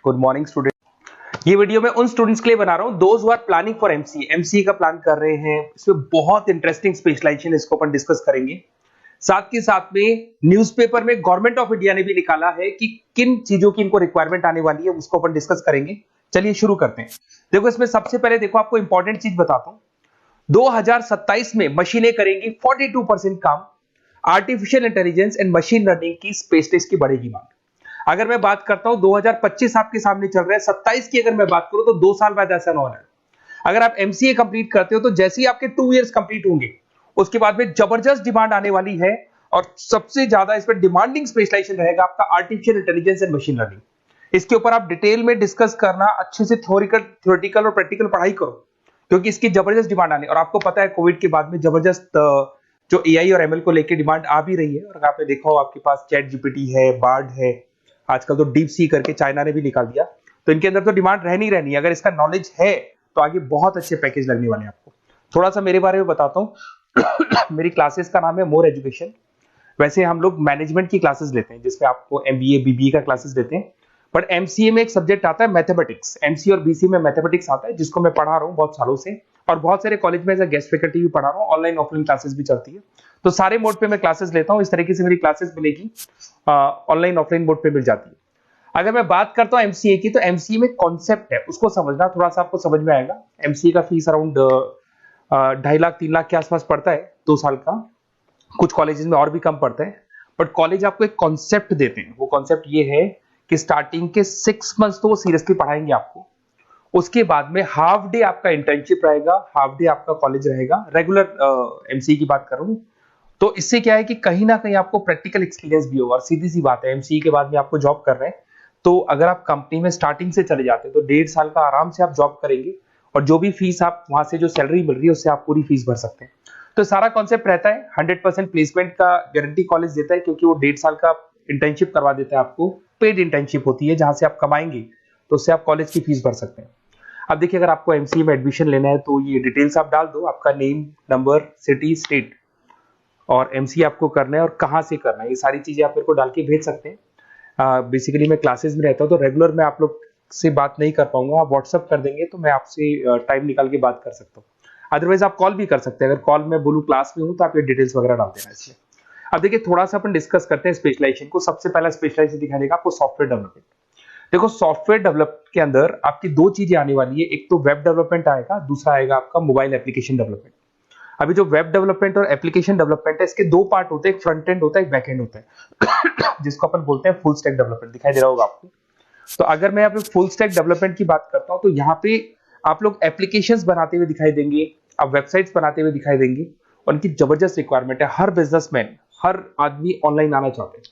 Good morning student. ये video मैं उन स्टूडेंट्स के लिए बना रहा हूं those who are planning for MCA का प्लान कर रहे हैं। इसमें बहुत इंटरेस्टिंग स्पेशलाइजेशन इसको अपन डिस्कस करेंगे। साथ के साथ में न्यूज़पेपर में गवर्नमेंट ऑफ इंडिया ने भी निकाला है कि किन चीजों की इनको रिक्वायरमेंट आने वाली है, उसको अपन डिस्कस करेंगे। चलिए शुरू करते हैं। देखो इसमें सबसे पहले देखो आपको इंपॉर्टेंट चीज बताता हूं। 2027 में मशीनें करेंगी 42% काम। Artificial intelligence and machine learning की स्पेशलिस्ट की बढ़ेगी मांग। अगर मैं बात करता हूं 2025 आपके सामने चल रहा है, 27 की अगर मैं बात करूं तो 2 साल बाद ऐसा होना है। अगर आप एमसीए कंप्लीट करते हो तो जैसे ही आपके 2 इयर्स कंप्लीट होंगे उसके बाद में जबरदस्त डिमांड आने वाली है और सबसे ज्यादा इस पर डिमांडिंग स्पेशलाइजेशन रहेगा आपका artificial intelligence and machine learning. इसके ऊपर आप डिटेल में डिस्कस करना, अच्छे से थ्योरेटिकल और प्रैक्टिकल पढ़ाई करो क्योंकि इसकी जबरदस्त डिमांड आने। और आपको पता है कोविड के बाद में जबरदस्त जो एआई और एमएल को लेकर डिमांड आ भी रही है। और आपने देखा हो आपके पास चैट जीपीटी है, बार्ड है, आजकल तो डीप सी करके चाइना ने भी निकाल दिया। तो इनके अंदर तो डिमांड रहनी रहनी है। अगर इसका नॉलेज है तो आगे बहुत अच्छे पैकेज लगने वाले हैं आपको। थोड़ा सा मेरे बारे में बताता हूँ। मेरी क्लासेस का नाम है मोर एजुकेशन। वैसे हम लोग मैनेजमेंट की क्लासेस लेते हैं जिसमें आपको एमबीए बीबीए का क्लासेस देते हैं। बट एमसीए में एक सब्जेक्ट आता है मैथमेटिक्स। एमसीए और बीसीए में मैथमेटिक्स आता है जिसको मैं पढ़ा रहा हूँ बहुत सालों से और बहुत सारे कॉलेज में एज अ गेस्ट फैकल्टी भी पढ़ा रहा हूँ। ऑनलाइन ऑफलाइन क्लासेस भी चलती है तो सारे मोड पे मैं क्लासेस लेता हूँ। इस तरीके से मेरी क्लासेस मिलेगी, ऑनलाइन ऑफलाइन मोड पे मिल जाती है। अगर मैं बात करता हूँ एमसीए की तो एमसीए में कॉन्सेप्ट है उसको समझना थोड़ा सा आपको समझ में आएगा। एमसीए का फीस अराउंड 2.5 लाख 3 लाख के आसपास पड़ता है 2 साल का। कुछ कॉलेजेस में और भी कम पड़ता है बट कॉलेज आपको एक कॉन्सेप्ट देते हैं। वो कॉन्सेप्ट ये है कि स्टार्टिंग के 6 मंथ्स तो वो सीरियसली पढ़ाएंगे आपको। उसके बाद में हाफ डे आपका इंटर्नशिप रहेगा, हाफ डे आपका कॉलेज रहेगा। रेगुलर एमसीए की बात करूं तो इससे क्या है कि कहीं ना कहीं आपको प्रैक्टिकल एक्सपीरियंस भी होगा। और सीधी सी बात है एमसीए के बाद में आपको जॉब कर रहे हैं तो अगर आप कंपनी में स्टार्टिंग से चले जाते हैं तो 1.5 साल का आराम से आप जॉब करेंगे और जो भी फीस आप वहां से जो सैलरी मिल रही है उससे आप पूरी फीस भर सकते हैं। तो सारा कॉन्सेप्ट रहता है 100% प्लेसमेंट का गारंटी कॉलेज देता है क्योंकि वो 1.5 साल का इंटर्नशिप करवा देता है आपको। पेड इंटर्नशिप होती है जहां से आप कमाएंगे तो उससे आप कॉलेज की फीस भर सकते हैं। अब देखिए अगर आपको एमसीए में एडमिशन लेना है तो ये डिटेल्स आप डाल दो, आपका नेम, नंबर, सिटी, स्टेट और एमसीए आपको करना है और कहाँ से करना है। ये सारी चीजें आप मेरे को डाल के भेज सकते हैं। बेसिकली मैं क्लासेस में रहता हूँ तो रेगुलर मैं आप लोग से बात नहीं कर पाऊंगा। आप व्हाट्सअप कर देंगे तो मैं आपसे टाइम निकाल के बात कर सकता हूँ। अदरवाइज आप कॉल भी कर सकते हैं। अगर कॉल में बोलूँ क्लास में हूँ तो आप ये डिटेल्स वगैरह डाल देना इसमें। अब देखिए थोड़ा सा अपन डिस्कस करते हैं स्पेशलाइजेशन को। सबसे पहला स्पेशलाइजेशन दिखाई देगा आपको सॉफ्टवेयर डेवलपमेंट। देखो सॉफ्टवेयर डेवलप के अंदर आपकी 2 चीजें आने वाली है। एक तो वेब डेवलपमेंट आएगा, दूसरा आएगा आपका मोबाइल एप्लीकेशन डेवलपमेंट। अभी जो वेब डेवलपमेंट और एप्लीकेशन डेवलपमेंट है इसके 2 पार्ट होते हैं, एक फ्रंट एंड होता है, एक बैक एंड होता है जिसको अपन बोलते हैं फुल स्टैक डेवलपमेंट। दिखाई दे रहा होगा आपको। तो अगर मैं यहाँ पे फुल स्टैक डेवलपमेंट की बात करता हूँ तो यहाँ पे आप लोग एप्लीकेशंस बनाते हुए दिखाई देंगे, आप वेबसाइट्स बनाते हुए दिखाई देंगे। उनकी जबरदस्त रिक्वायरमेंट है। हर बिजनेसमैन, हर आदमी ऑनलाइन आना चाहते हैं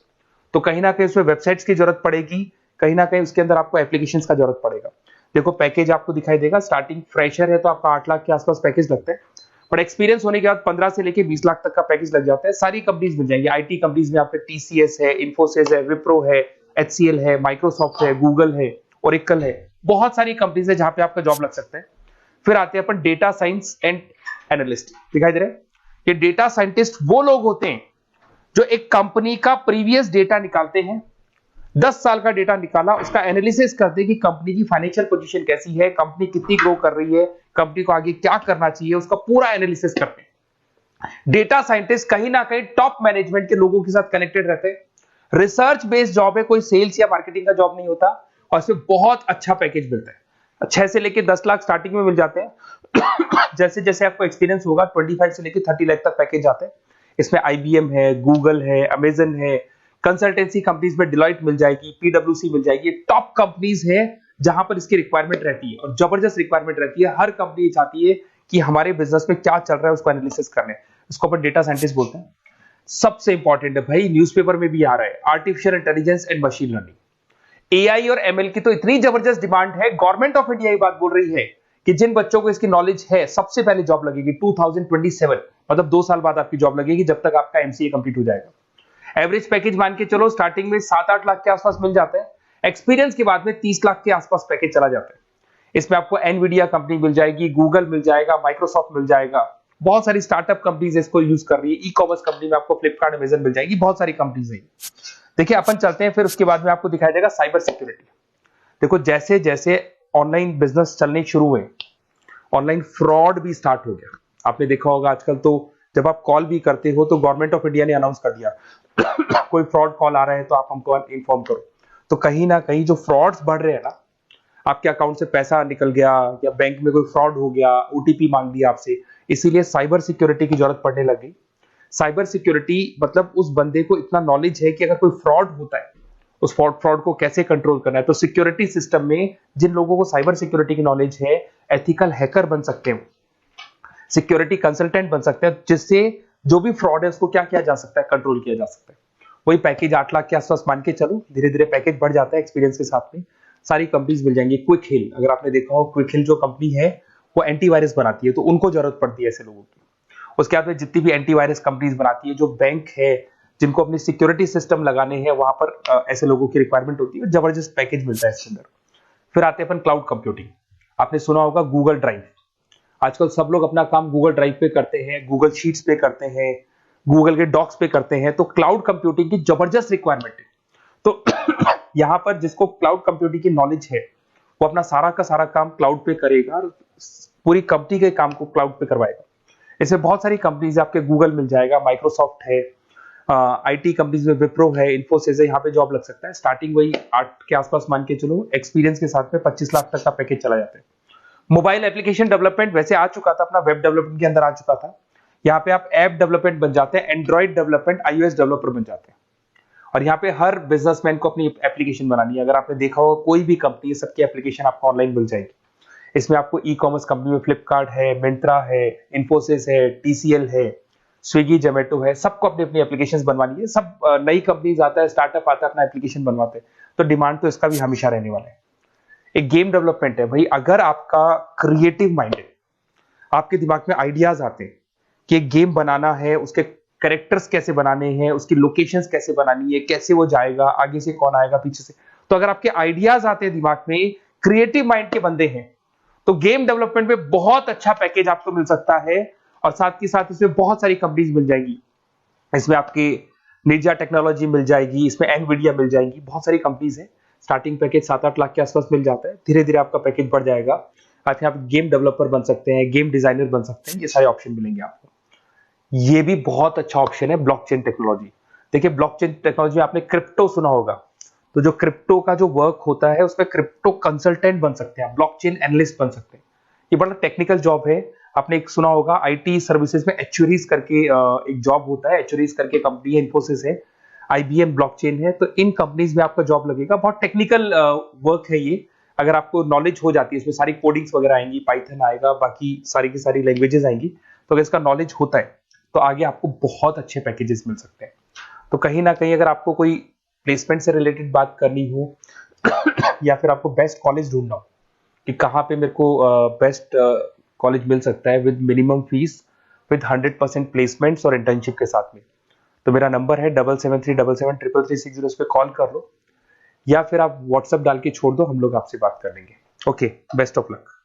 तो कहीं ना कहीं उसमें वेबसाइट्स की जरूरत पड़ेगी, कहीं ना कहीं उसके अंदर आपको एप्लीकेशंस का जरूरत पड़ेगा। देखो पैकेज आपको दिखाई देगा, स्टार्टिंग फ्रेशर है तो आपका 8 लाख के आसपास पैकेज लगता है बट एक्सपीरियंस होने के बाद 15 से लेके 20 लाख तक का पैकेज लग जाता है। सारी कंपनीज मिल जाएंगी। आईटी कंपनीज में आपके टीसीएस है, इन्फोसिस है, विप्रो है, एचसीएल है, माइक्रोसॉफ्ट है, गूगल है, ओरेकल है। बहुत सारी कंपनीज है जहां पे आपका जॉब लग सकता है। फिर आते हैं अपन डेटा साइंस एंड एनालिस्ट। दिखाई दे रहा है ये डेटा साइंटिस्ट वो लोग होते हैं जो एक कंपनी का प्रीवियस डेटा निकालते हैं। 10 साल का डेटा निकाला, उसका एनालिसिस करते हैं कि कंपनी की फाइनेंशियल पोजीशन कैसी है, कंपनी कितनी ग्रो कर रही है, कंपनी को आगे क्या करना चाहिए, उसका पूरा एनालिसिस करते हैं। डेटा साइंटिस्ट कहीं ना कहीं टॉप मैनेजमेंट के लोगों के साथ कनेक्टेड रहते हैं। रिसर्च बेस्ड जॉब है, कोई सेल्स या मार्केटिंग का जॉब नहीं होता और इसमें बहुत अच्छा पैकेज मिलता है। 6 से लेके 10 लाख स्टार्टिंग में मिल जाते हैं। जैसे जैसे आपको एक्सपीरियंस होगा 25 से लेके 30 लाख तक पैकेज आते हैं। इसमें आईबीएम है, गूगल है, अमेजन है, कंसल्टेंसी कंपनीज में डिलॉयट मिल जाएगी, पीडब्ल्यूसी मिल जाएगी। टॉप कंपनीज है जहां पर इसकी रिक्वायरमेंट रहती है और जबरदस्त रिक्वायरमेंट रहती है। हर कंपनी चाहती है कि हमारे बिजनेस में क्या चल रहा है उसको एनालिसिस करने। इसको अपन डेटा साइंटिस्ट बोलते हैं। सबसे इंपॉर्टेंट है भाई, न्यूज़पेपर में भी आ रहा है, artificial intelligence and machine learning. AI और एमएल की तो इतनी जबरदस्त डिमांड है, गवर्नमेंट ऑफ इंडिया ये बात बोल रही है कि जिन बच्चों को इसकी नॉलेज है सबसे पहले जॉब लगेगी 2027, मतलब 2 साल बाद आपकी जॉब लगेगी जब तक आपका एमसीए कंप्लीट हो जाएगा। एवरेज पैकेज मान के चलो स्टार्टिंग में 7-8 लाख के आसपास मिल जाता है। एक्सपीरियंस के बाद में 30 लाख के आसपास पैकेज चला जाता है। इसमें आपको एनवीडिया कंपनी मिल जाएगी, गूगल मिल जाएगा, माइक्रोसॉफ्ट मिल जाएगा। बहुत सारी स्टार्टअप कंपनीज इसको यूज कर रही है। ई कॉमर्स कंपनी में आपको फ्लिपकार्ट, अमेजन मिल जाएगी। बहुत सारी कंपनीज है। देखिए अपन चलते हैं फिर उसके बाद में आपको दिखाई देगा साइबर सिक्योरिटी। देखो जैसे जैसे ऑनलाइन बिजनेस चलने शुरू हुए, ऑनलाइन फ्रॉड भी स्टार्ट हो गया। आपने देखा होगा आजकल तो जब आप कॉल भी करते हो तो गवर्नमेंट ऑफ इंडिया ने अनाउंस कर दिया कोई फ्रॉड कॉल आ रहा है तो आप हमको इन्फॉर्म करो। तो कहीं ना कहीं जो फ्रॉड्स बढ़ रहे हैं ना, आपके अकाउंट से पैसा निकल गया या बैंक में कोई फ्रॉड हो गया, ओटीपी मांग दिया आपसे, इसीलिए साइबर सिक्योरिटी की जरूरत पड़ने लग गई। साइबर सिक्योरिटी मतलब उस बंदे को इतना नॉलेज है कि अगर कोई फ्रॉड होता है उस फ्रॉड को कैसे कंट्रोल करना है। तो सिक्योरिटी सिस्टम में जिन लोगों को साइबर सिक्योरिटी की नॉलेज है, एथिकल हैकर बन सकते हैं, सिक्योरिटी कंसल्टेंट बन सकते हैं, जिससे जो भी फ्रॉड है उसको क्या किया जा सकता है, कंट्रोल किया जा सकता है। वही पैकेज 8 लाख के आसपास मान के चलो, धीरे धीरे पैकेज बढ़ जाता है एक्सपीरियंस के साथ में। सारी कंपनीज मिल जाएंगी। क्विक हिल, अगर आपने देखा हो, क्विक हिल जो कंपनी है वो एंटीवायरस बनाती है, तो उनको जरूरत पड़ती है ऐसे लोगों की। उसके बाद में जितनी भी एंटीवायरस कंपनीज बनाती है, जो बैंक है जिनको अपनी सिक्योरिटी सिस्टम लगाने हैं, वहां पर ऐसे लोगों की रिक्वायरमेंट होती है। जबरदस्त पैकेज मिलता है इसके अंदर। फिर आते हैं अपन क्लाउड कंप्यूटिंग। आपने सुना होगा गूगल ड्राइव, आजकल सब लोग अपना काम गूगल ड्राइव पे करते हैं, गूगल शीट्स पे करते हैं, गूगल के डॉक्स पे करते हैं। तो क्लाउड कंप्यूटिंग की जबरदस्त रिक्वायरमेंट है। तो यहां पर जिसको क्लाउड कंप्यूटिंग की नॉलेज है वो अपना सारा का सारा काम क्लाउड पे करेगा और पूरी कंपनी के काम को क्लाउड पे करवाएगा। इसमें बहुत सारी कंपनीज, आपके गूगल मिल जाएगा, माइक्रोसॉफ्ट है, आईटी कंपनीज में विप्रो है, इन्फोसिस है, यहाँ पे जॉब लग सकता है। स्टार्टिंग वही 8 के आसपास मान के चलो, एक्सपीरियंस के साथ में 25 लाख तक का पैकेज चला जाता है। मोबाइल एप्लीकेशन डेवलपमेंट वैसे आ चुका था, अपना वेब डेवलपमेंट के अंदर आ चुका था। यहाँ पे आप ऐप डेवलपमेंट बन जाते हैं, एंड्रॉइड डेवलपमेंट, आईओएस डेवलपर बन जाते हैं। और यहाँ पे हर बिजनेसमैन को अपनी एप्लीकेशन बनानी है। अगर आपने देखा हो कोई भी कंपनी, सबकी एप्लीकेशन आपको ऑनलाइन मिल जाएगी। इसमें आपको ई कॉमर्स कंपनी में फ्लिपकार्ट है, मिंत्रा है, इन्फोसिस है, टीसीएल है, स्विगी, जोमेटो है, सबको अपनी अपनी एप्लीकेशन बनवानी है। सब नई कंपनीज आता है, स्टार्टअप आता है, अपना एप्लीकेशन बनवाते हैं। तो डिमांड तो इसका भी हमेशा रहने वाला है। एक गेम डेवलपमेंट है भाई, अगर आपका क्रिएटिव माइंड है, आपके दिमाग में आइडियाज आते हैं कि एक गेम बनाना है, उसके कैरेक्टर्स कैसे बनाने हैं, उसकी लोकेशंस कैसे बनानी है, कैसे वो जाएगा, आगे से कौन आएगा, पीछे से, तो अगर आपके आइडियाज आते हैं दिमाग में, क्रिएटिव माइंड के बंदे हैं, तो गेम डेवलपमेंट में बहुत अच्छा पैकेज आपको मिल सकता है। और साथ ही साथ इसमें बहुत सारी कंपनीज मिल जाएंगी। इसमें आपकी निंजा टेक्नोलॉजी मिल जाएगी, इसमें एनवीडिया मिल जाएंगी, बहुत सारी कंपनीज है। स्टार्टिंग पैकेज 7-8 लाख के आसपास मिल जाता है। धीरे धीरे आपका पैकेज बढ़ जाएगा। आप गेम डेवलपर बन सकते हैं, गेम डिजाइनर बन सकते हैं, ये सारे ऑप्शन मिलेंगे आपको। ये भी बहुत अच्छा ऑप्शन है ब्लॉकचेन टेक्नोलॉजी। देखिए ब्लॉकचेन टेक्नोलॉजी में आपने क्रिप्टो सुना होगा, तो जो क्रिप्टो का जो वर्क होता है उसमें क्रिप्टो कंसल्टेंट बन सकते हैं, ब्लॉकचेन एनालिस्ट बन सकते हैं। ये बड़ा टेक्निकल जॉब है। आपने एक सुना होगा आईटी सर्विसेज में एक्चुअरीज करके एक जॉब होता है, एक्चुअरीज करके कंपनी है, इन्फोसिस है, आईबीएम ब्लॉकचेन है। तो इन कंपनीज में आपका जॉब लगेगा। बहुत टेक्निकल वर्क है ये। अगर आपको नॉलेज हो जाती है, इसमें सारी कोडिंग्स वगैरह आएंगी, पाइथन आएगा, बाकी सारी की सारी लैंग्वेजेस आएंगी। तो अगर इसका नॉलेज होता है तो आगे आपको बहुत अच्छे पैकेजेस मिल सकते हैं। तो कहीं ना कहीं अगर आपको कोई प्लेसमेंट से रिलेटेड बात करनी हो या फिर आपको बेस्ट कॉलेज ढूंढना हो कि कहाँ पे मेरे को बेस्ट कॉलेज मिल सकता है with minimum fees, with 100% placements और इंटर्नशिप के साथ में, तो मेरा नंबर है 7737733360। उस पर कॉल कर लो या फिर आप व्हाट्सएप डाल के छोड़ दो, हम लोग आपसे बात कर लेंगे। Okay, best of luck.